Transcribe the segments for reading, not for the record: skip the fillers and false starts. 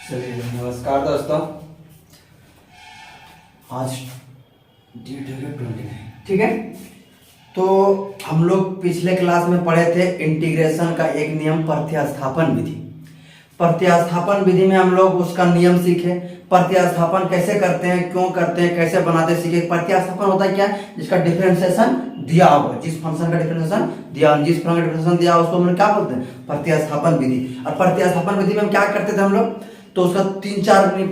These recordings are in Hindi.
चलिए नमस्कार दोस्तों। आज डेट है 29, ठीक है। तो हम लोग पिछले क्लास में पढ़े थे इंटीग्रेशन का एक नियम प्रतिस्थापन विधि। प्रतिस्थापन विधि में हम लोग उसका नियम सीखे, प्रतिस्थापन कैसे करते हैं, क्यों करते हैं, कैसे बनाते हैं सीखे। प्रतिस्थापन होता है क्या, जिसका डिफरेंशिएशन दिया हो, जिस फंक्शन का डिफरेंशिएशन दिया, जिस फंक्शन का डिफरेंशिएशन दिया उसको हम लोग क्या बोलते हैं, प्रतिस्थापन विधि। और प्रतिस्थापन विधि में हम क्या करते थे हम लोग, तो उसका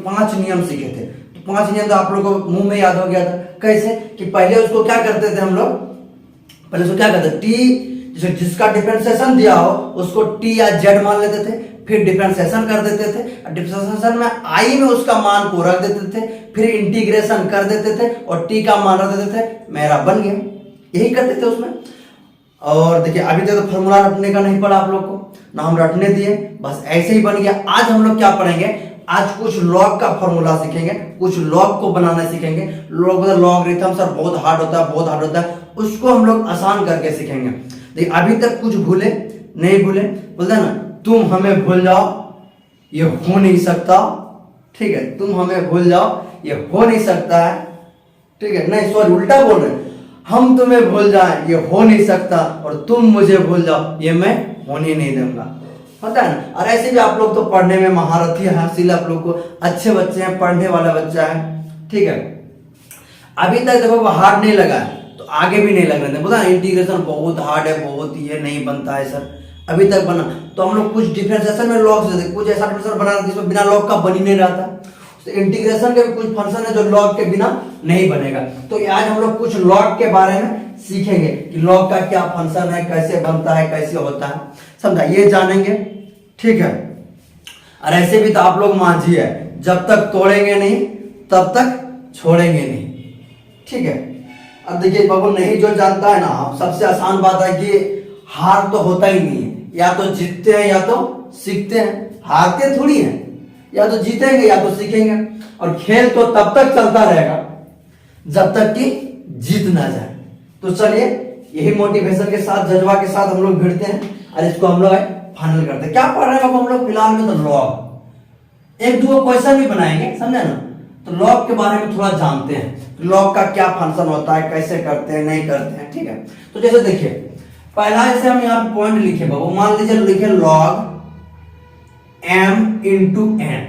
5 नियम सीखे थे। तो 5 नियम तो आप लोगों को मुंह में याद हो गया था। कैसे कि पहले उसको क्या करते थे हम लोग, पहले उसको क्या करते टी, जिसका डिफरेंशिएशन दिया हो उसको टी या जेड मान लेते थे, फिर डिफरेंशिएशन कर देते थे। डिफरेंशिएशन में आई में उसका मान को रख देते थे, फिर इंटीग्रेशन कर देते थे और टी का मान रख देते थे, मेरा बन गया। यही करते थे उसमें। और देखिए अभी तक तो फॉर्मूला रटने का नहीं पड़ा आप लोग को, ना हम रटने दिए, बस ऐसे ही बन गया। आज हम लोग क्या पढ़ेंगे, आज कुछ लॉग का फॉर्मूला सीखेंगे, कुछ लॉग को बनाना सीखेंगे। लॉगरिथम सर बहुत हार्ड होता है, बहुत हार्ड होता है, उसको हम लोग आसान करके सीखेंगे। देखिए अभी तक कुछ भूले नहीं भूले, बोलते हैं ना, तुम हमें भूल जाओ ये हो नहीं सकता, ठीक है। तुम हमें भूल जाओ ये हो नहीं सकता है, ठीक है। नहीं सॉरी, उल्टा बोल रहे हैं, हम तुम्हें भूल जाएं ये हो नहीं सकता, और तुम मुझे भूल जाओ ये मैं होने नहीं दूंगा, पता है ना। और ऐसे भी आप लोग तो पढ़ने में महारथी हैं, इसलिए आप लोग को अच्छे बच्चे हैं, पढ़ने वाला बच्चा है, ठीक है। अभी तक देखो वो हार्ड नहीं लगा है तो आगे भी नहीं लगने दें। पता है इंटीग्रेशन बहुत हार्ड है, बहुत ये नहीं बनता है सर, अभी तक बना। तो हम लोग कुछ डिफरेंशिएशन में लॉग से कुछ ऐसा डिफरेंशिएशन बना जिसमें बिना लॉग का बन ही नहीं रहा था। तो इंटीग्रेशन के भी कुछ फंक्शन है जो लॉग के बिना नहीं बनेगा। तो आज हम लोग कुछ लॉग के बारे में सीखेंगे कि लॉग का क्या फंक्शन है, कैसे बनता है, कैसे होता है, समझा, ये जानेंगे, ठीक है। और ऐसे भी तो आप लोग मांझी है, जब तक तोड़ेंगे नहीं तब तक छोड़ेंगे नहीं, ठीक है। अब देखिए बाबू, नहीं जो जानता है ना, सबसे आसान बात है कि हार तो होता ही नहीं है, या तो जीतते हैं या तो सीखते हैं, हारते थोड़ी हैं, या तो जीतेंगे या तो सीखेंगे। और खेल तो तब तक चलता रहेगा जब तक कि जीत ना जाए। तो चलिए यही मोटिवेशन के साथ, जज्बा के साथ हम लोग भिड़ते हैं और इसको हम लोग फाइनल करते हैं। क्या पढ़ रहे हैं हम लोग फिलहाल में, तो लॉग, एक दो क्वेश्चन भी बनाएंगे, समझे ना। तो लॉग के बारे में थोड़ा जानते हैं, लॉग का क्या फंक्शन होता है, कैसे करते हैं, नहीं करते हैं, ठीक है। तो जैसे देखिए पहला जैसे हम यहाँ पॉइंट लिखे बाबू, मान लीजिए लिखे लॉग m इंटू एन,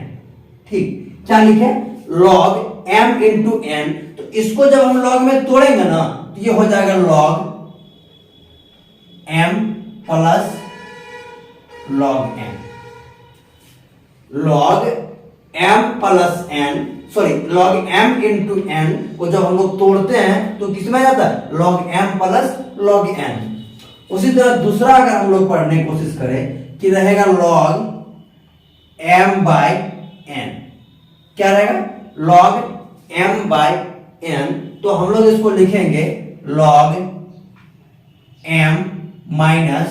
ठीक, क्या लिखे, लॉग m इंटू एन। तो इसको जब हम लॉग में तोड़ेंगे ना तो ये हो जाएगा log m plus log n, log m plus n, sorry log m into n को जब हम लोग तोड़ते हैं तो किस में जाता है, log m plus log n। उसी तरह दूसरा अगर हम लोग पढ़ने की कोशिश करें कि रहेगा लॉग m बाई n, क्या रहेगा, log m बाई n। तो हम लोग इसको लिखेंगे log m minus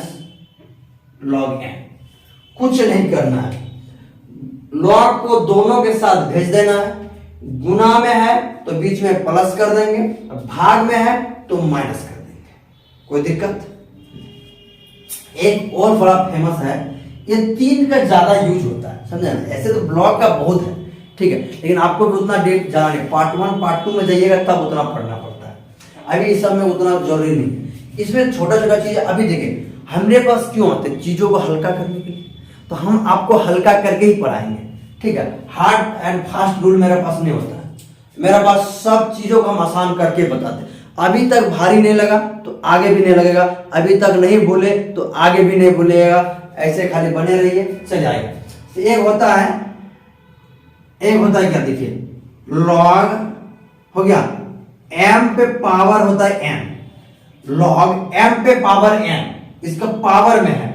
log n। कुछ नहीं करना है, log को दोनों के साथ भेज देना है, गुना में है तो बीच में प्लस कर देंगे, भाग में है तो माइनस कर देंगे, कोई दिक्कत। एक और बड़ा फेमस है, ये 3 का ज्यादा यूज होता है, समझे ना। ऐसे तो ब्लॉक का बहुत है, ठीक है, लेकिन आपको भी उतना डेट जाना नहीं, पार्ट 1 पार्ट 2 में जाइएगा तब उतना पढ़ना पड़ता है। अभी इस सब में उतना जरूरी नहीं, इसमें छोटा छोटा चीज। अभी देखिए हमारे पास क्यों आते हैं, चीजों को हल्का करने के लिए, तो हम आपको हल्का करके ही पढ़ाएंगे, ठीक है। हार्ड एंड फास्ट रूल मेरे पास नहीं होता है, मेरे पास सब चीजों को हम आसान करके बताते हैं। अभी तक भारी नहीं लगा तो आगे भी नहीं लगेगा, अभी तक नहीं भूले तो आगे भी नहीं भूलेगा, ऐसे खाली बने रहिए, चल जाएगा। तो एक होता है क्या, देखिए लॉग हो गया, m पे पावर होता है n, लॉग m पे पावर n, इसका पावर में है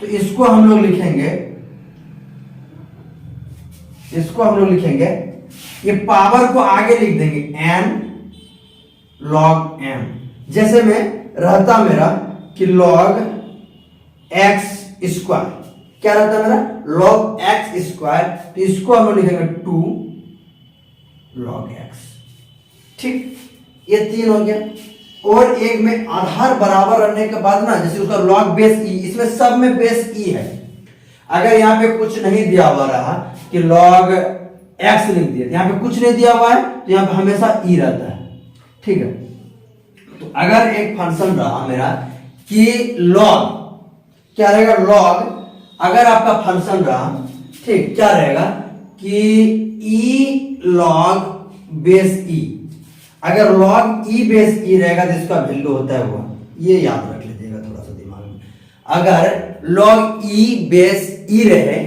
तो इसको हम लोग लिखेंगे, ये पावर को आगे लिख देंगे n log m। जैसे में रहता मेरा कि log x स्क्वायर, क्या रहता है मेरा, log x स्क्वायर, तो इसको हम लोग लिखेंगे 2 log x, ठीक, ये 3 हो गया। और एक में आधार बराबर रहने के बाद ना, जैसे उसका log बेस e, इसमें सब में बेस e है, अगर यहाँ पे कुछ नहीं दिया हुआ रहा कि log x लिख दिया, यहाँ पे कुछ नहीं दिया हुआ है तो यहाँ पे हमेशा ई रहता है, ठीक है। तो अगर एक फंक्शन रहा मेरा कि log, क्या रहेगा log, अगर आपका फंक्शन रहा, ठीक, क्या रहेगा कि e log बेस e, अगर log e बेस e रहेगा तो इसका वैल्यू होता है वो, ये याद रख लीजिएगा थोड़ा सा दिमाग में। अगर log e बेस e रहे,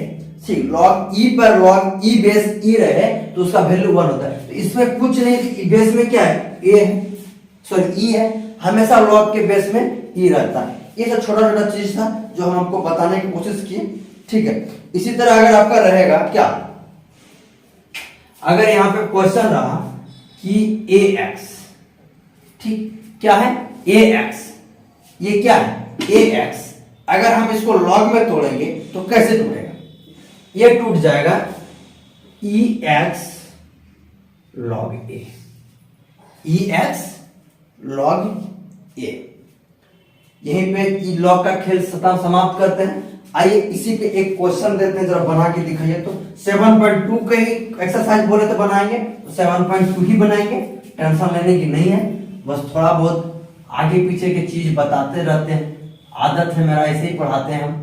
ठीक, log e पर log e बेस e रहे तो उसका वैल्यू 1 होता है। तो इसमें कुछ नहीं, बेस में क्या है, a है, सॉरी e है, हमेशा log के बेस में e रहता है। ये सब छोटा छोटा चीज था जो हम आपको बताने की कोशिश किए, ठीक है। इसी तरह अगर आपका रहेगा क्या, अगर यहां पे क्वेश्चन रहा कि ax, ठीक, क्या है ax, ये क्या है ax, अगर हम इसको log में तोड़ेंगे तो कैसे टूटेगा, ये टूट जाएगा ex log a, ex log a। यहीं पे ई log का खेल समाप्त करते हैं। आइए इसी पे एक क्वेश्चन देते हैं, जरा बना के दिखाइए। तो 7.2 के ही एक्सरसाइज बोले तो बनाएंगे, तो 7.2 ही बनाएंगे, टेंशन लेने की नहीं है। बस थोड़ा बहुत आगे पीछे की चीज बताते रहते हैं, आदत है मेरा, ऐसे ही पढ़ाते हैं हम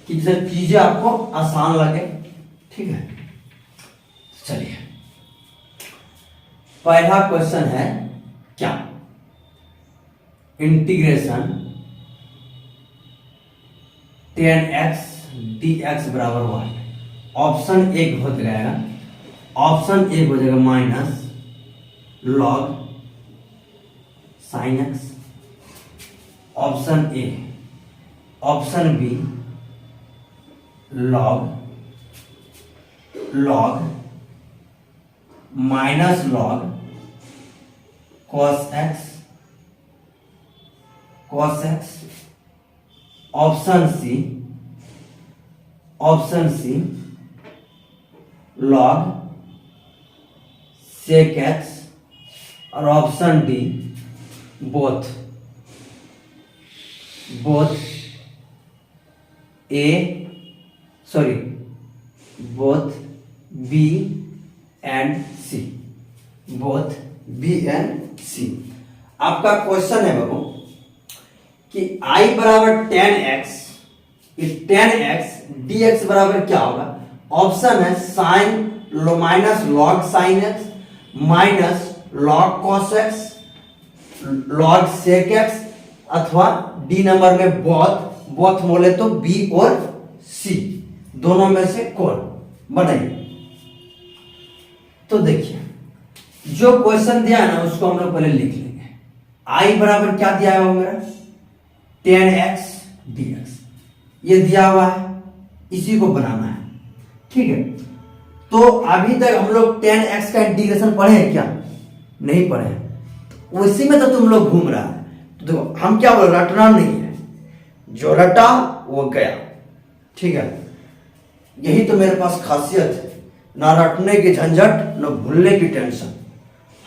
कि जिससे चीजें आपको आसान लगे, ठीक है। चलिए पहला क्वेश्चन है क्या, इंटीग्रेशन 10x dx बराबर 1। ऑप्शन एक हो जाएगा, ऑप्शन एक हो जाएगा minus log sin x, option A, option B log minus log cos x, option C log sec x, और option D both B and C. आपका क्वेश्चन है बाबू कि i बराबर 10x, इस 10x dx बराबर क्या होगा। ऑप्शन है sine minus log sine x minus log cos x log sec x, अथवा डी नंबर में बोथ बोले तो बी और सी, दोनों में से कौन बनाइए। तो देखिए जो क्वेश्चन दिया है ना उसको हम लोग पहले लिख लेंगे। i बराबर क्या दिया है वो मेरा 10x dx, ये दिया हुआ है, इसी को बनाना है, ठीक है। तो अभी तक हम लोग 10x का इंटीग्रेशन पढ़े हैं क्या, नहीं पढ़े हैं, उसी में तो तुम लोग घूम रहा है। तो देखो हम क्या बोल, रटना नहीं है, जो रटा वो गया, ठीक है। यही तो मेरे पास खासियत है, ना रटने की झंझट ना भूलने की टेंशन,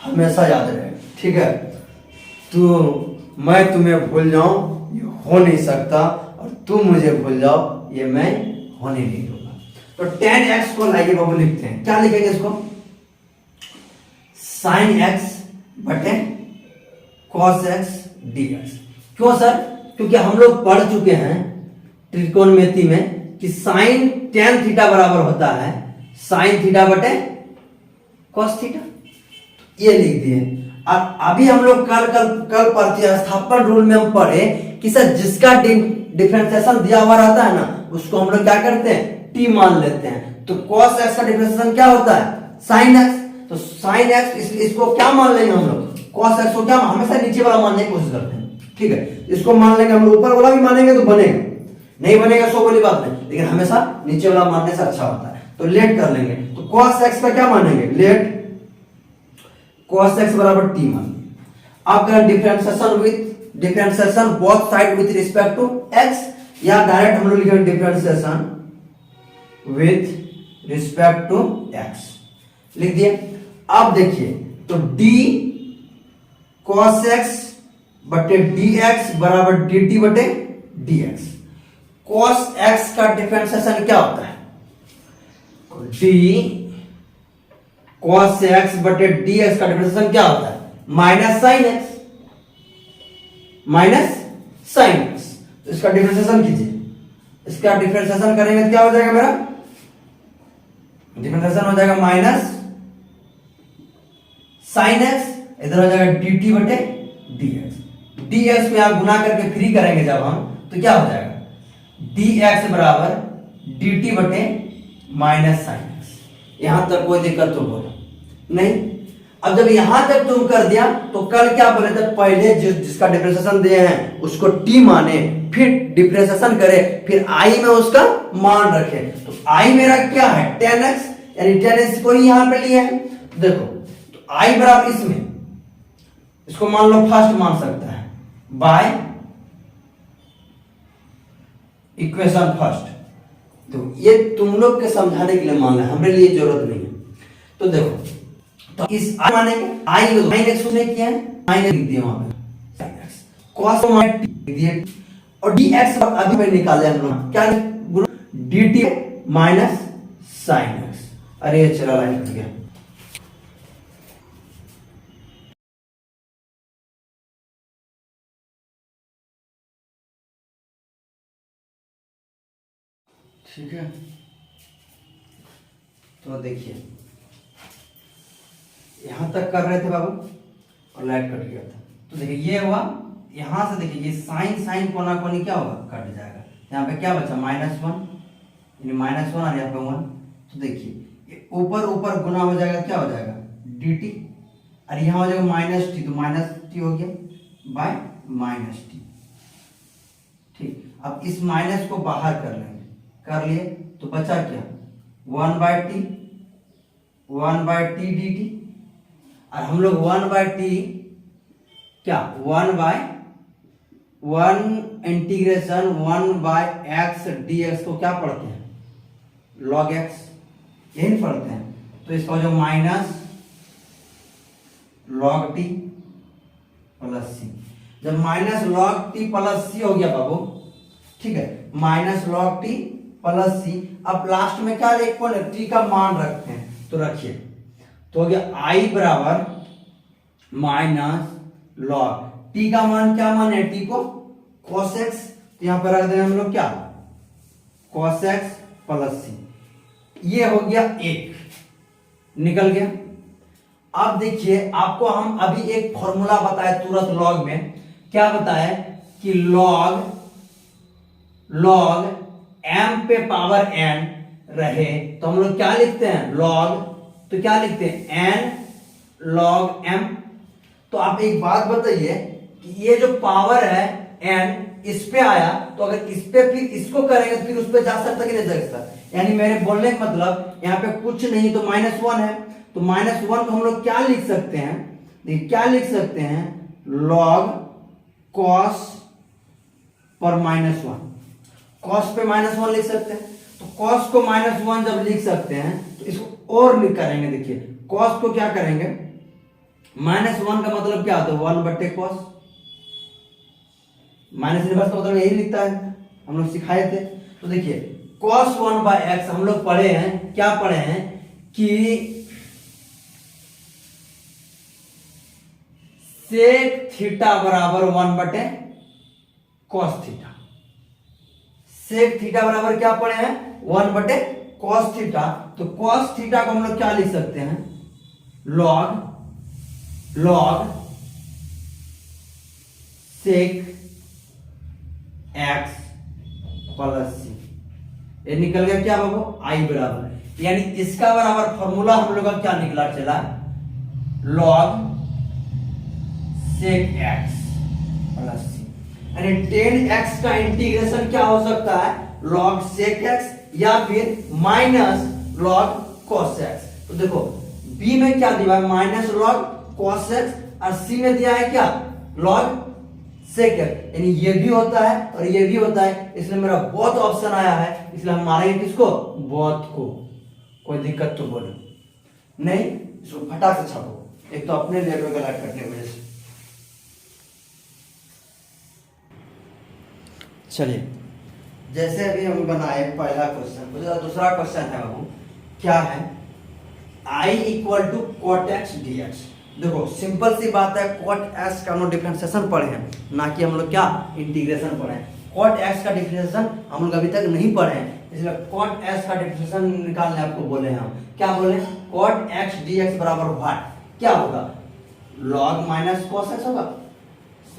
हमेशा याद रहे, ठीक है। तो मैं तुम्हें भूल जाऊं ये हो नहीं सकता, और तुम मुझे भूल जाओ ये मैं होने नहीं दूंगा। तो 10x को लाइए बाबू लिखते हैं, क्या लिखेंगे इसको, साइन x बटे cos x dx। क्यों सर, क्योंकि हम लोग पढ़ चुके हैं त्रिकोणमिति में कि साइन tan थीटा बराबर होता है साइन थीटा बटे cos थीटा, ये लिख दिए। अब अभी हम लोग कल प्रतिस्थापन रूल में हम पढ़े कि सर जिसका डिफरेंशिएशन दिया हुआ रहता है ना उसको हम लोग क्या करते हैं, t मान लेते हैं। तो cos x का डिफरेंशिएशन क्या होता है, sin x, तो sin x, इसलिए इसको क्या मान लेंगे हम लोग, cos x को क्या, हमेशा नीचे वाला मानने की कोशिश करते हैं, ठीक है। इसको मान लेंगे हम लोग, ऊपर वाला भी मानेंगे तो बनेगा, नहीं बनेगा सो बोली बात नहीं, लेकिन हमेशा नीचे वाला मानने से अच्छा होता है। तो लेट कर लेंगे, तो cos x का क्या मानेंगे, लेट cos x बराबर t मान। आप करें differentiation both side with respect to x, या डायरेक्ट हम लोग लिखेंगे differentiation with respect to x, लिख दिए। अब देखिए तो d cos x बटे dx बराबर dt बटे dx। cos x का डिफरेंशिएशन क्या होता है, डी cos x बटे डी एक्स का डिफरेंशिएशन क्या होता है? Minus sine x, minus sine x. तो इसका डिफरेंशिएशन कीजिए, इसका डिफरेंशिएशन करेंगे तो क्या हो जाएगा मेरा? डिफरेंशिएशन हो जाएगा माइनस साइन एक्स, इधर हो जाएगा डी टी बटे डी एक्स। डी एक्स को यहां गुना करके फ्री करेंगे जब हम, तो क्या हो जाएगा? डी एक्स बराबर डी टी बटे माइनस साइन एक्स। यहां तक कोई दिक्कत तो बोलो नहीं। अब जब यहां तक तुम कर दिया तो कल क्या बोले थे? पहले जिसका डिफरेंशिएशन दिए हैं उसको टी माने, फिर डिफरेंशिएशन करे, फिर आई में उसका मान रखे। तो आई मेरा क्या है? 10x, यानी 10x को ही यहां पे लिया है। देखो तो आई बराबर इसमें, इसको मान लो फर्स्ट मान सकता है बाय इक्वेशन फर्स्ट। तो ये तुम लोग के समझाने के लिए मान है, हमारे लिए जरूरत नहीं है। तो देखो, तो इस आई माने आई माइन एक्स ने किया है, माइन लिख दिया वहां पे sin x, cos mine t लिख दिया, और dx अभी मैं निकाले हम लोग क्या dt माइनस sin x। अरे ये चला लाइन कट गया। ठीक है, तो देखिए यहां तक कर रहे थे बाबू और लाइट कट गया था। तो देखिए ये हुआ, यहां से देखिए ये साइन साइन कोना कोनी क्या होगा? कट जाएगा। यहाँ पे क्या बचा? माइनस वन, यानी माइनस वन और यहाँ पे वन। तो देखिए ये ऊपर ऊपर गुना हो जाएगा, क्या हो जाएगा? डी टी, और यहाँ हो जाएगा माइनस टी, तो माइनस टी हो गया बाय माइनस टी। ठीक, अब इस माइनस को बाहर कर लेंगे, कर लिए तो बचा क्या? One by T, one by T D T, और हम लोग वन बाय टी क्या? One by one integration one by x d x को क्या पढ़ते हैं? लॉग एक्स, यही पढ़ते हैं। तो इसका जो माइनस लॉग टी प्लस सी। जब माइनस लॉग टी प्लस सी हो गया बाबू, ठीक है, माइनस लॉग टी प्लस सी। अब लास्ट में क्या एक टी का मान रखते हैं, तो रखिए, तो हो गया आई बराबर माइनस लॉग टी का मान, क्या मान है टी को? cos x, तो यहां पर रख देंगे हम लोग क्या? cos x प्लस सी। ये हो गया एक, निकल गया। अब देखिए आपको हम अभी एक फॉर्मूला बताए तुरंत लॉग में, क्या बताए कि लॉग m पे पावर n रहे तो हम लोग क्या लिखते हैं? लॉग, तो क्या लिखते हैं? n log m। तो आप एक बात बताइए कि ये जो पावर है n इस पे आया, तो अगर इस पे फिर इसको करेंगे तो फिर उस पे जा सकता कि नहीं जा सकता? यानी मेरे बोलने का मतलब यहाँ पे कुछ नहीं तो माइनस वन है, तो माइनस वन को हम लोग क्या लिख सकते हैं? देखिए क्या लिख सकते हैं? log cos पर माइनस वन, cos पे माइनस वन लिख सकते हैं। तो cos को माइनस वन जब लिख सकते हैं तो इसको और लिख करेंगे। देखिए cos को क्या करेंगे? माइनस वन का मतलब क्या होता है? वन बटे cos। माइनस इनवर्स का मतलब यही लिखता है, हम लोग सिखाए थे। तो देखिए cos वन बाय एक्स हम लोग पढ़े हैं, क्या पढ़े हैं कि सेक थीटा बराबर वन बटे cos थीटा। सेक थीटा बराबर क्या पढ़े हैं? वन बटे cos थीटा। तो cos थीटा को हम लोग क्या लिख सकते हैं? log सेक एक्स प्लस सी। ये निकल गया क्या बाबू? आई बराबर, यानी इसका बराबर फॉर्मूला हम लोग का क्या निकला? चला log सेक एक्स प्लस सी। यानी 10x का इंटीग्रेशन क्या हो सकता है? log सेक एक्स या फिर माइनस log cos x। तो देखो b में क्या दिया है? माइनस log cos x, और c में दिया है क्या? log sec x। यानी ये भी होता है और ये भी होता है, इसलिए मेरा बोथ ऑप्शन आया है, इसलिए हम मारेंगे किसको? बोथ को। कोई दिक्कत तो बोलो नहीं, इसको फटाक से छापो, एक तो अपने लेवल का लाइट कटने की वजह से। चलिए जैसे अभी हम बनाए पहला क्वेश्चन, दूसरा क्वेश्चन है बाबू क्या है, I equal to cot x d x. देखो सिंपल सी बात है, कॉट एक्स का हम लोग डिफरेंशिएशन पढ़े हैं, ना कि हम लोग क्या इंटीग्रेशन पढ़े हैं। कॉट एक्स का डिफरेंशिएशन हम लोग अभी तक नहीं पढ़े हैं, इसलिए कॉट एक्स का डिफरेंशिएशन निकालने आपको बोले हैं हम। क्या बोले, कॉट एक्स डी एक्स बराबर व्हाट, क्या होगा, लॉग माइनस कॉस एक्स होगा,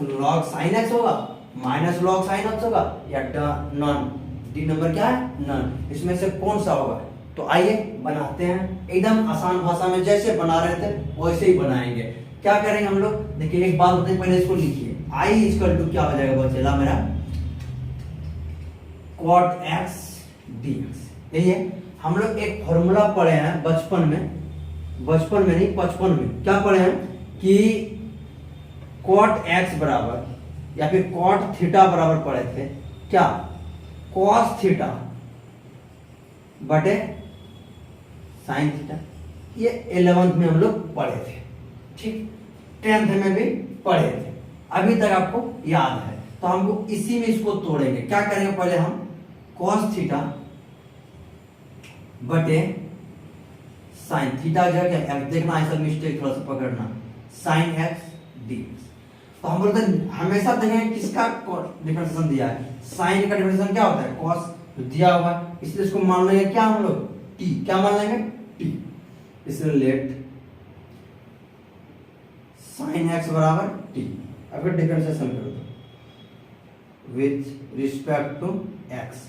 लॉग साइन एक्स होगा, माइनस लॉग साइन एक्स होगा, या नॉन, डी नंबर क्या है, नॉन, इसमें से कौन सा होगा। तो आइए बनाते हैं, एकदम आसान भाषा में जैसे बना रहे थे वैसे ही बनाएंगे। क्या करेंगे हम लोग, देखिए एक बात बताइए, पहले इसको लिखिए, I इक्वल टू क्या हो जाएगा बचेला मेरा, कॉट एक्स डी एक्स। यही है, हम लोग एक फॉर्मूला पढ़े हैं बचपन में नहीं 55 में, क्या पढ़े हैं कि कॉट एक्स बराबर या फिर कॉट थीटा बराबर पढ़े थे क्या, कॉस थीटा बटे साइन थीटा। ये 11th में हम लोग पढ़े थे, ठीक, 10th में भी पढ़े थे, अभी तक आपको याद है। तो हमको इसी में इसको तोड़ेंगे। क्या करेंगे, पहले हम कॉस थीटा बटे साइन थीटा जो क्या, देखना ऐसा मिस्टेक थोड़ा सा पकड़ना, साइन एक्स डी एक्स। तो हम बोलते हैं हमेशा देखेंगे किसका डिफरेंशिएशन दिया है, साइन का डिफरेंशिएशन क्या होता है, कॉस, तो दिया हुआ है, इसलिए इसको मान लेंगे क्या हम लोग, टी, क्या मान लेंगे, टी। इसलिए लेट साइन एक्स बराबर टी, अगर डिफरेंशिएशन कर दो विथ रिस्पेक्ट टू एक्स,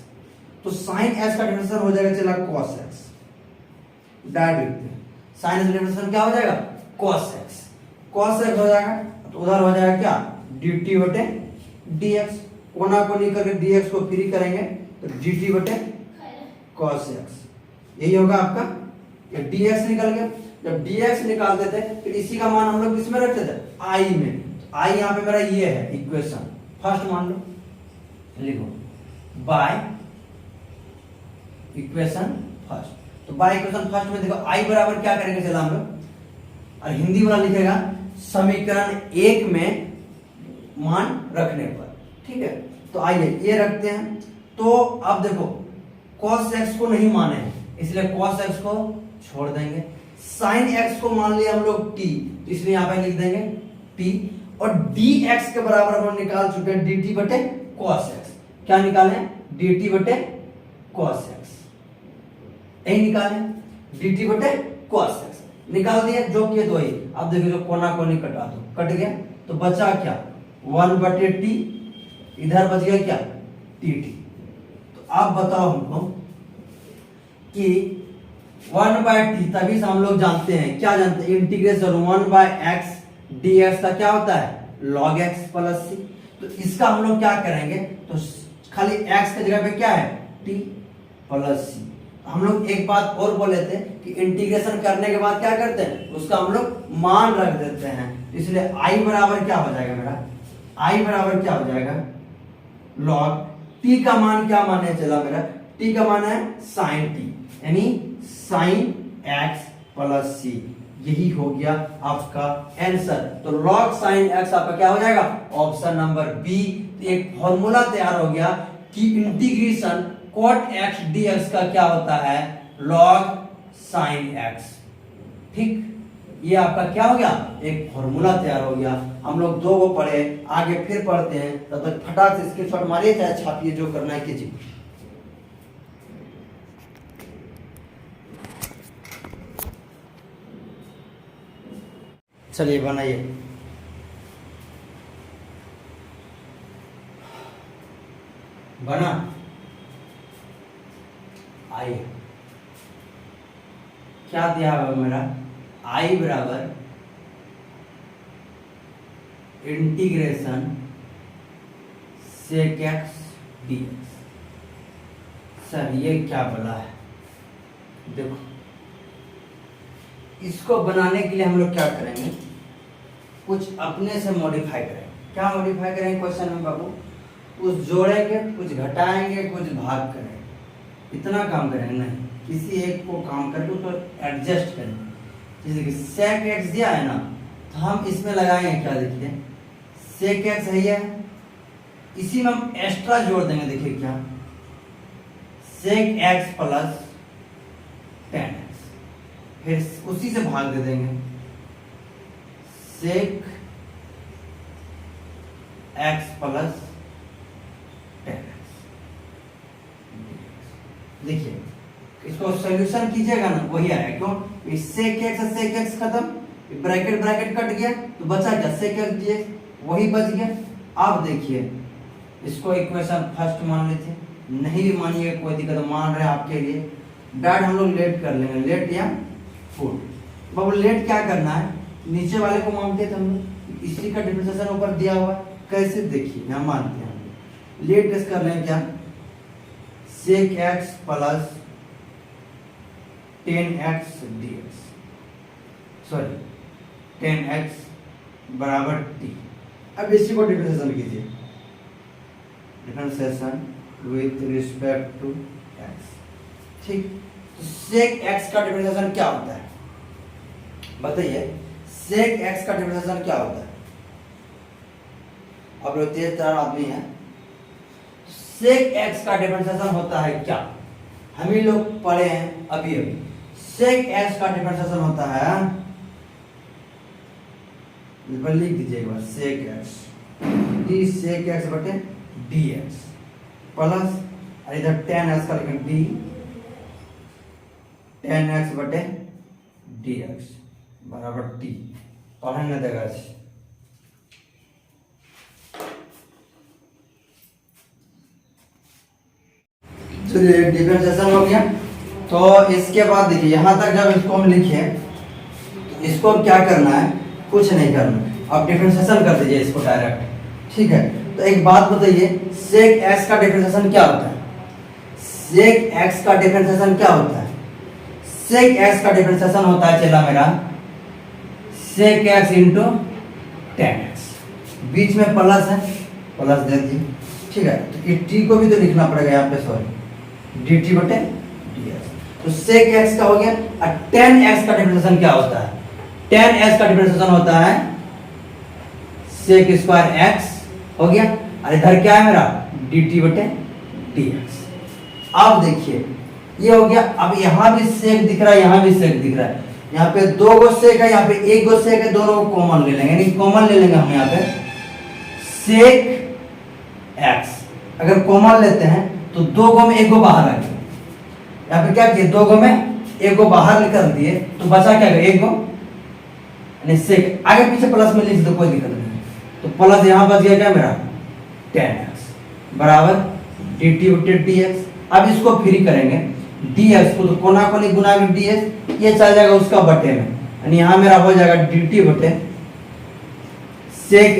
तो साइन एक्स का डिफरेंशिएशन हो जाएगा चला कॉस एक्स, डायरेक्ट लिखते हैं, साइन एक्स का डिफरेंशिएशन क्या हो जाएगा, कॉस एक्स, कॉस एक्स हो जाएगा, तो उधर हो जाएगा क्या, डी टी बटे डी एक्स, कोना को नहीं करके डी एक्स को फ्री करेंगे तो डी टी बटे कॉस एक्स, यही होगा आपका, ये डी एक्स निकल गया। जब डी एक्स निकाल देते फिर इसी का मान हम लोग किसमें रखते थे, आई में, आई यहाँ पे मेरा ये है इक्वेशन फर्स्ट, मान लो लिखो बाय इक्वेशन फर्स्ट। तो बाय इक्वेशन फर्स्ट में देखो आई बराबर क्या करेंगे, चला हम लोग, और हिंदी वाला लिखेगा समीकरण 1 में मान रखने पर, ठीक है। तो आइए ये रखते हैं, तो अब देखो cos x को नहीं माने इसलिए cos x को छोड़ देंगे, sin x को मान लिया हम लोग t, तो इसलिए यहां पे लिख देंगे t, और dx के बराबर हम निकाल चुके हैं dt बटे cos x। क्या निकाले, dt बटे cos x, यही निकाले dt बटे cos x निकाल दिए, जो किए तो वही। अब देखिए जो कोना कोनी कटा दो, कट गया, तो बचा क्या 1 बटे टी, इधर बच गया क्या टी टी। तो आप बताओ हमको कि 1 बाय टी, तभी से हम लोग जानते हैं, क्या जानते हैं, integration 1 by x d x का क्या होता है log x प्लस सी। तो इसका हम लोग क्या करेंगे, तो खाली x की जगह पे क्या है t प्लस सी। हम लोग एक बात और बोले थे कि इंटीग्रेशन करने के बाद क्या करते हैं, उसका हम लोग मान रख देते हैं, इसलिए i बराबर क्या हो जाएगा मेरा, i बराबर क्या हो जाएगा log t का मान क्या माने चला मेरा, t का मान है sin t, यानी sin x प्लस सी। यही हो गया आपका आंसर। तो log sin x आपका क्या हो जाएगा, ऑप्शन नंबर बी। एक फॉर्मूला तैयार हो गया कि इंटीग्रेशन cot x dx का क्या होता है log sin x, ठीक। ये आपका क्या हो गया, एक फॉर्मूला तैयार हो गया। हम लोग 2 को पढ़े, आगे फिर पढ़ते हैं, तब तक फटाक से स्क्रीनशॉट मारिए चाहे छापिए, जो करना है कीजिए। चलिए बनाइए, बना, आई क्या दिया हुआ मेरा, आई बराबर integration sec x d x. Sir ये क्या बोला है, देखो इसको बनाने के लिए हम लोग क्या करेंगे, कुछ अपने से मॉडिफाई करेंगे। क्या मॉडिफाई करेंगे क्वेश्चन में बाबू, कुछ जोड़ेंगे, कुछ घटाएंगे, कुछ भाग करेंगे, इतना काम करेंगे, नहीं किसी एक को काम करके उसको एडजस्ट करेंगे। जैसे कि सेक एक्स दिया है ना, तो हम इसमें लगाएंगे क्या, देखिए सेक एक्स है ये, इसी में हम एक्स्ट्रा जोड़ देंगे, देखिए क्या सेक एक्स प्लस टेन, फिर उसी से भाग दे देंगे, सेक एक्स प्लस 10x। देखिए इसको सॉल्यूशन कीजिएगा ना, वही आया। क्यों? सेक एक्स से सेक एक्स खत्म, ब्रैकेट ब्रैकेट कट गया, तो बचा क्या? सेक एक्स dx, वही बच गया। अब देखिए इसको इक्वेशन फर्स्ट मान लेते, नहीं भी मानिए कोई दिक्कत, मान रहे हैं आपके लिए। डैट हम लोग लेट कर लेंगे, लेट या फुट। बाबू लेट क्या करना है? नीचे वाले को मानते थे हम लोग, इसी का डिफरेंशिएशन ऊपर दिया हुआ है। कैसे? देखिए यहाँ मानते हैं, लेट कैसे कर लें? क्या? Sec x plus 10x dx, sorry 10x बराबर t। अब इसी को डिफरेंशिएशन कीजिए, differentiation with respect to x। ठीक, तो सेक x का डिफरेंशिएशन क्या होता है बताइए? सेक x का डिफरेंशिएशन क्या होता है? अब लोग तेज तरार आदमी है, सेक x का डिफरेंशिएशन होता है क्या? हम ही लोग पढ़े हैं अभी अभी। सेक x का डिफरेंशिएशन होता है, लिख दीजिए एक बार, सेक x d सेक x बटे dx प्लस, और इधर 10x का लिखें d 10x बटे dx बराबर t। पढ़ने देगा चलिए, डिफरेंशिएशन हो गया। तो इसके बाद देखिए यहाँ तक जब इसको हम लिखे, तो इसको क्या करना है? कुछ नहीं करना, अब डिफरेंशिएशन कर दीजिए इसको डायरेक्ट। ठीक है, तो एक बात बताइए, सेक एक्स का डिफरेंशिएशन क्या होता है? सेक एक्स का डिफरेंशिएशन क्या होता है? सेक एक्स का डिफरेंशिएशन होता है चला मेरा सेक एक्स इंटू 10x, बीच में प्लस है, प्लस दे दीजिए। ठीक है, तो ये t को भी तो लिखना पड़ेगा यहाँ पे, सॉरी dt बटे dx। तो सेक x का हो गया। और 10x का डिफरेंशिएशन क्या होता है? 10x का डिफरेंशिएशन होता है सेक स्क्वायर x हो गया, और इधर क्या है मेरा? dt बटे dx। अब देखिए ये हो गया। अब यहाँ भी सेक दिख रहा है, यहाँ भी सेक दिख रहा है। यहाँ पे दो गो सेक है, यहाँ पे एक गो सेक है, दोनों को कॉमन ले लेंगे, यानी कॉमन ले लेंगे हम यहाँ पे सेक x। अगर कॉमन लेते हैं तो दो गो में एक गो बाहर आ गया। यहाँ पे क्या किए? दो गो में एक गो बाहर निकल दिए, तो बचा क्या? एक गो, यानी सेक। आगे पीछे प्लस में लिख दो, कोई दिक्कत नहीं। तो प्लस यहाँ बच गया क्या मेरा? 10x बराबर dt बटे dx। अब इसको फ्री करेंगे, dx को तो कोना कोनी गुना में dx, ये चल जाएगा उसका बटे में, यानी यहाँ मेरा हो जाएगा dt बटे सेक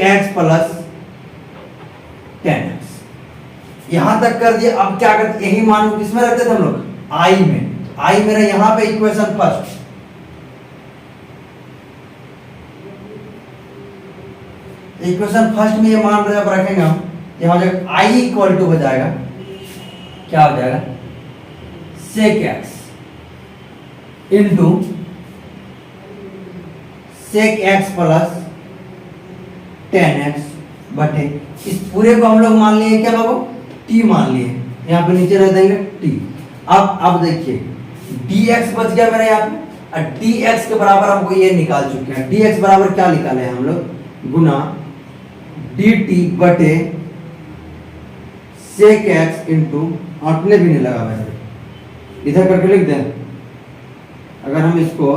x प्लस 10x। यहां तक कर दिया। अब क्या करते? यही मान किसमें रखते थे हम लोग? i में। i मेरा यहां पे इक्वेशन फर्स्ट, इक्वेशन फर्स्ट में ये मान जब रखेंगे हम, यहां हो जाएगा i इक्वल टू हो जाएगा, क्या हो जाएगा? Sec x into sec x plus 10x बटे, इस पूरे को हम लोग मान लिए क्या बाबू? t मान लिए, यहाँ पे नीचे रह देंगे t। अब देखिए dx बच गया मेरा यहाँ पे, और dx के बराबर हमको ये निकाल चुके हैं। dx बराबर क्या निकाले हैं हम लोग? गुना dt बटे सेक x इंटू, आंटने भी नहीं लगा वैसे, इधर करके लिख दें। अगर हम इसको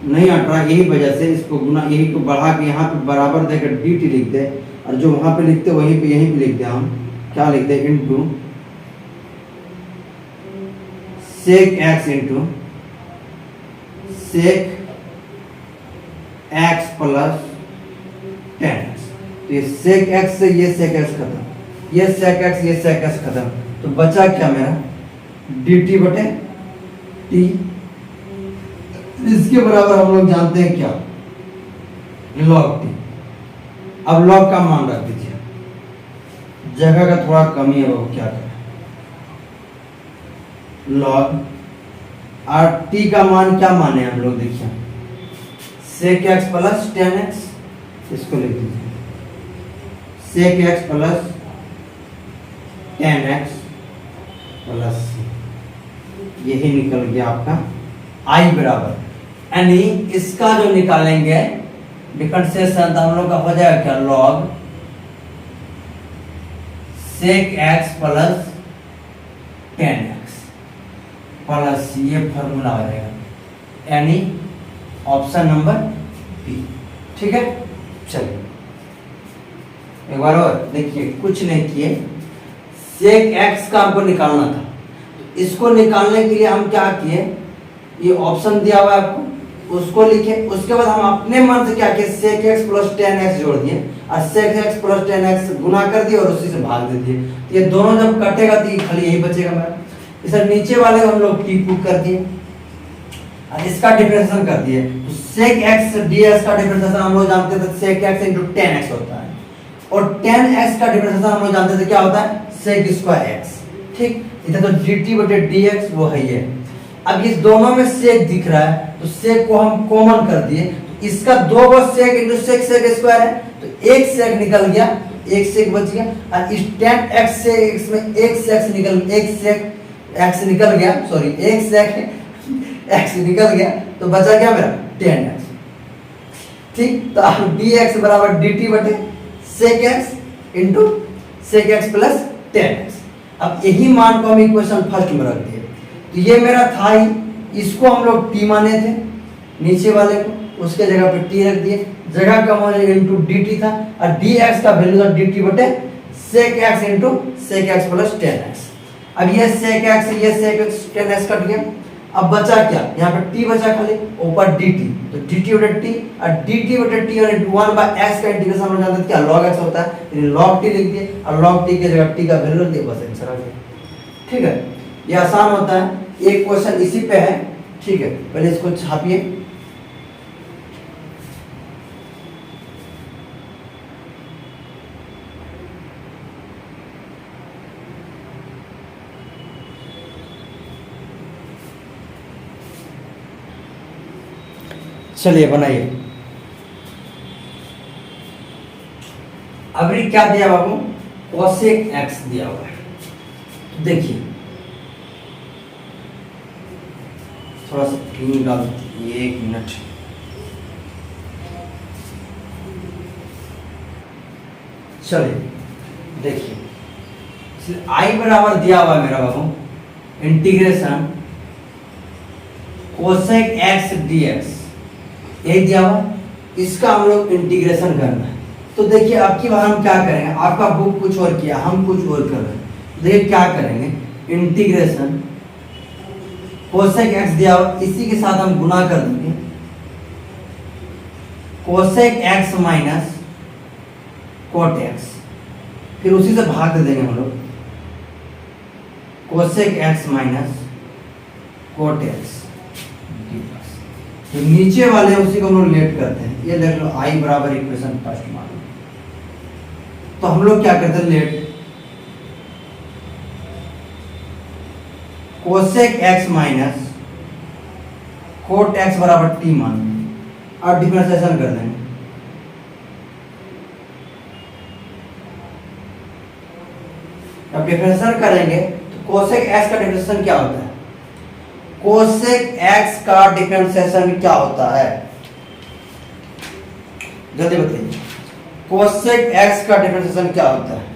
नहीं हट रहा, यही वजह से इसको गुना, यही को बढ़ा के यहाँ पे बराबर देकर dt लिख दे, और जो वहां पे लिखते वहीं पे यहीं पे लिख दे। हम क्या लिखते हैं? Into sec x into sec x plus 10x। तो ये सेक x से ये सेक x खत्म, ये सेक x, ये सेक x खत्म, तो बचा क्या मेरा? dt बटे t। इसके बराबर हम लोग जानते हैं क्या? Log t। अब लॉग का मान रख दीजिए, जगह का थोड़ा कमी है, वो क्या करें? लॉग और t का मान क्या माने हम लोग? देखिए सेक x प्लस 10x, इसको लिख दीजिए सेक x plus 10x plus c। यही निकल गया आपका आई बराबर, यानी इसका जो निकालेंगे डिफरेंशिएशन तो हम लोग का हो जाएगा क्या, log sec x plus ten x plus ये फॉर्मूला हो जाएगा, यानी ऑप्शन नंबर बी। ठीक है, चलिए एक बार और देखिए, कुछ नहीं किए, सेक एक्स का हमको निकालना था, तो इसको निकालने के लिए हम क्या किए, ये ऑप्शन दिया हुआ है आपको, उसको लिखे, उसके बाद हम अपने मन से क्या किए, sec x plus ten X जोड़ दिए और sec x plus ten X गुना कर दिए और उसी से भाग दे दिए। तो ये दोनों जब कटेगा तो ये खाली यही बचेगा मेरा। इसे नीचे वाले हम लोग टी पुट कर दिए और इसका डिफरेंशिएशन कर दिए, तो सेक एक्स डीएक्स का डिफरेंशिएशन हम लोग जानते थे sec x into ten x होता है, और टेन एक्स का डिफरेंशिएशन हम लोग जानते थे क्या होता है, सेक स्क्वायर एक्स। ठीक, इधर तो dt बटे dx वो है ये। अब इस दोनों में सेक दिख रहा है तो सेक को हम कॉमन कर दिए, तो इसका दो बार सेक इनटू सेक सेक स्क्वायर है, तो एक सेक निकल गया, एक सेक बच गया, और इस tan x से x में एक सेक निकल गया, सॉरी एक सेक x निकल गया, तो बचा क्या मेरा tan x। ठीक, तो अब dx बराबर dt बटे सेक x इनटू सेक x प्लस tan x। अब यही मान को हम इक्वेशन फर्स्ट में रख दिए, तो ये मेरा था ही, इसको हम लोग t माने थे नीचे वाले को, उसके जगह पे t रख दिए, जगह का मान इनटू dt था और dx का वैल्यू था dt बटे sec x into sec x plus tan x। अब ये sec x ये sec x tan x cut गया, अब बचा क्या, यहाँ पे t बचा खाली, ऊपर dt, तो dt बटे t और dt बटे t और इनटू 1 बाय x का इंटीग्रेशन हम जानते हैं क्या log x होता है, यानी log t लिख दिए और log t की जगह t का वैल्यू दिए, बस आंसर आ गया। ठीक है, ये आसान होता है, एक क्वेश्चन इसी पे है। ठीक है, पहले इसको छापिए, चलिए बनाइए। अभी क्या दिया बाबू, कोसेक एक्स दिया हुआ है, तो देखिए थोड़ा सा क्लीन डाल, एक मिनट, चलिए देखिए आई बराबर दिया हुआ है मेरा बाबू इंटीग्रेशन कोसेक एक्स डीएक्स, यही दिया हुआ, इसका हम लोग इंटीग्रेशन करना है। तो देखिए अब की बार हम क्या करेंगे, आपका बुक कुछ और किया, हम कुछ और कर रहे हैं। देखिए क्या करेंगे, इंटीग्रेशन कोसेक एक्स दिया हुआ, इसी के साथ हम गुना कर देंगे, cosec x minus cot x, फिर उसी से भाग दे देंगे हम लोग, cosec x minus cot x. तो नीचे वाले उसी को हम लोग लेट करते हैं, ये देख लो आई बराबर इक्वेशन फर्स्ट मान लो, तो हम लोग क्या करते हैं let cosec x minus cot x बराबर टी मान लेंगे और डिफरेंशिएशन कर देंगे। अब डिफरेंशिएशन करेंगे तो कोसेक एक्स का डिफरेंशिएशन क्या होता है, कोसेक एक्स का डिफरेंशिएशन क्या होता है, जल्दी बताइए, कोसेक एक्स का डिफरेंशिएशन क्या होता है।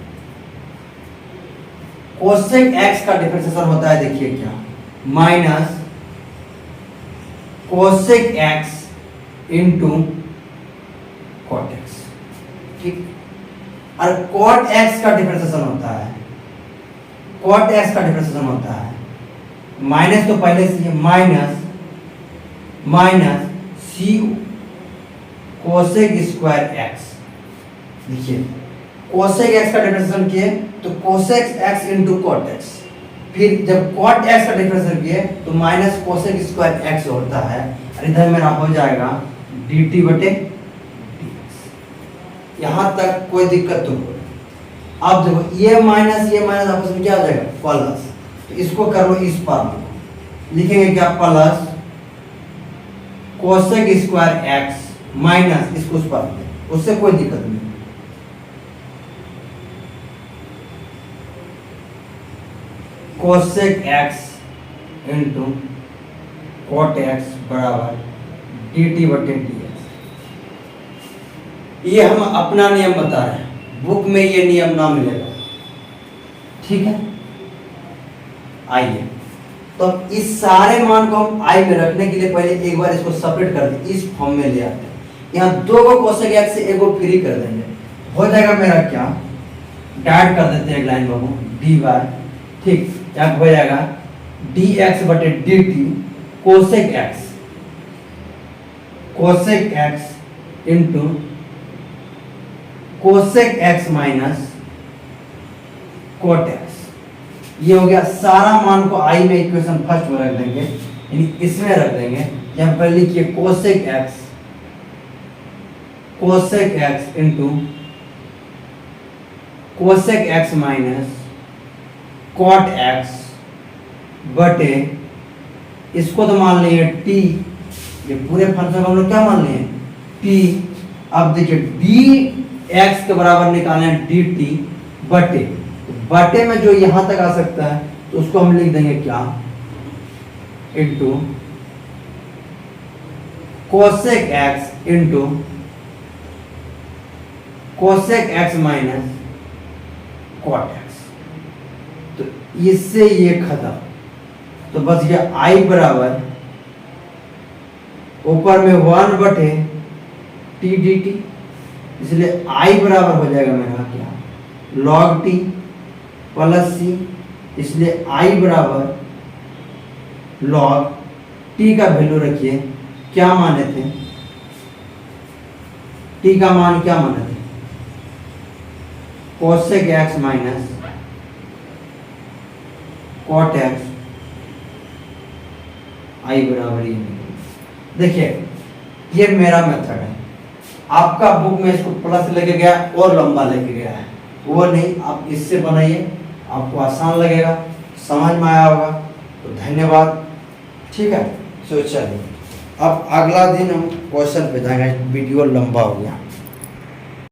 कोसेक एक्स का डिफरेंशिएशन होता है, देखिए क्या, minus cosec x into cot x. ठीक, और कॉट एक्स का डिफरेंशिएशन होता है, कॉट एक्स का डिफरेंशिएशन होता है माइनस, तो पहले से माइनस माइनस सी कोसेक स्क्वायर एक्स। देखिए कोसेक एक्स का डिफरेंशिएशन किए तो cosec x into cot x, फिर जब कॉट एक्स का डिफरेंशिएशन किए तो माइनस कोसेक स्क्वायर एक्स होता है, और इधर मेरा हो जाएगा dt बटे dx। यहाँ तक कोई दिक्कत तो नहीं। अब देखो ये माइनस आपस में क्या आ जाएगा प्लस, तो इसको कर लो इस पार लिखेंगे क्या, plus cosec square x minus इसको उस पार, उससे कोई दिक्कत नहीं। Cosec x into cot x बराबर डी टी बटे डी एक्स। ये हम अपना नियम बता रहे हैं, बुक में ये नियम ना मिलेगा, ठीक है। आइए तो इस सारे मान को हम आई में रखने के लिए पहले एक बार इसको सेपरेट कर दें, इस फॉर्म में ले आते हैं। यहाँ दो को कोसेक एक्स से एक को फ्री कर देंगे, हो जाएगा मेरा क्या, डाइट कर देते हैं एक लाइन बाबू, डी वाई, ठीक, यहाँ हो जाएगा डी एक्स बटे D T cosec x into cosec x minus cot x. ये हो गया, सारा मान को आई में इक्वेशन फर्स्ट में रख देंगे, यानी इसमें रख देंगे। यहाँ पर लिखिए cosec x into cosec x minus cot x बटे, इसको तो मान लिए टी, ये पूरे फंक्शन को हम लोग क्या मान लिए टी। अब देखिए डी एक्स के बराबर निकालना है डी टी बटे, बटे में जो यहां तक आ सकता है तो उसको हम लिख देंगे क्या, into cosec x into cosec x minus cot x. तो इससे ये खत्म, तो बस गया आई बराबर ऊपर में 1 बटे टी डी टी, इसलिए आई बराबर हो जाएगा मेरा क्या, लॉग टी प्लस सी, इसलिए आई बराबर लॉग टी का वैल्यू रखिए, क्या माने थे, टी का मान क्या माने थे, cosec x minus cot X, I बराबर ये। देखिए ये मेरा मेथड है, आपका बुक में इसको प्लस लेके गया और लंबा लेके गया है, वो नहीं, आप इससे बनाइए, आपको आसान लगेगा, समझ में आया होगा। तो धन्यवाद, ठीक है। तो चलिए अब अगला दिन हम क्वेश्चन पे जाएंगे, वीडियो लंबा हो गया।